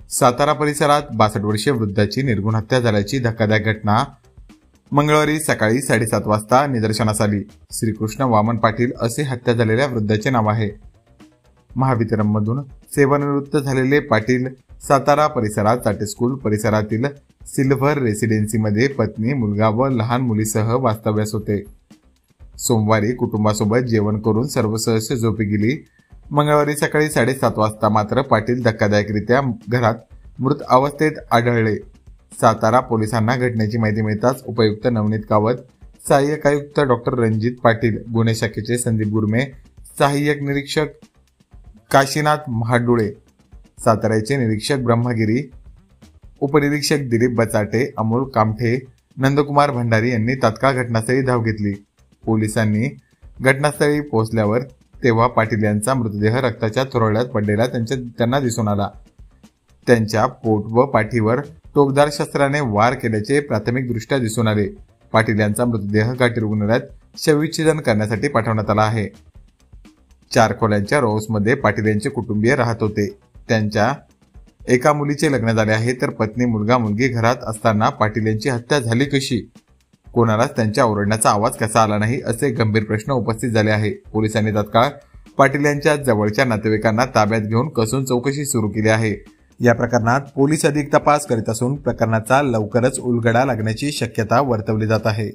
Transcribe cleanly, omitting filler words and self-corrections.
सातारा परिसरात 62 वर्षीय वृद्धाची निर्घृण हत्या झाल्याची धक्कादायक घटना मंगळवारी सकाळी 7:30 वाजता निदर्शनास आली। श्रीकृष्ण वामन पाटील असे हत्या झालेल्या वृद्धाचे नाव आहे। महावितरणमधून सेवानिवृत्त झालेले पाटील सातारा परिसरात चाटे स्कूल परिसरातील सिल्व्हर रेसिडेन्सीमध्ये पत्नी, मुलगा व लहान मुलीसह वास्तव्यास होते। सोमवारी कुटुंबासोबत जेवण करून सर्व सदस्य झोपी गेली। मंगळवारी सकाळी 7:30 वाजता मात्र पाटील धक्कादायकरित्या घरात मृत अवस्थेत आढळले। सातारा पोलिसांना घटनेची माहिती मिळताच उपायुक्त नवनीत कावत, सहाय्यक आयुक्त डॉक्टर रणजित पाटील, गुन्हे शाखेचे संदीप गुरमे, सहाय्यक निरीक्षक काशीनाथ महाडुळे, साताऱ्याचे निरीक्षक ब्रह्मगिरी, उपनिरीक्षक दिलीप बचाटे, अमोल कामठे, नंदकुमार भंडारी यांनी तात्काळ घटनास्थळी धाव घेतली। पोलिसांनी घटनास्थळी पोहोचल्यावर तेव्हा पाटील यांचा मृतदेह रक्ताच्या तुरळ्यात पडलेला त्यांना दिसून आला। त्यांच्या पोट व पाठीवर टोकदार शस्त्राने वार केल्याचे प्राथमिकदृष्ट्या दिसून आले। पाटील यांचा मृतदेह घाटी रुग्णालयात शवविच्छेदन करण्यासाठी पाठवण्यात आला आहे। 4 खोल्यांच्या रो हाऊसमध्ये पाटील यांचे कुटुंबीय राहत होते। त्यांच्या एका मुलीचे लग्न झाले आहे, तर पत्नी, मुलगा, मुलगी घरात असताना पाटील यांची हत्या झाली कशी? कोणालाच त्यांच्या ओरडण्याचा आवाज कसा आला नाही, असे गंभीर प्रश्न उपस्थित झाले आहे। पोलिसांनी तात्काळ पाटील यांच्या जवळच्या नातेवाईकांना ताब्यात घेऊन कसून चौकशी सुरू केली आहे। या प्रकरणात पोलीस अधिक तपास करीत असून प्रकरणाचा लवकरच उलगडा लागण्याची शक्यता वर्तवली जात आहे।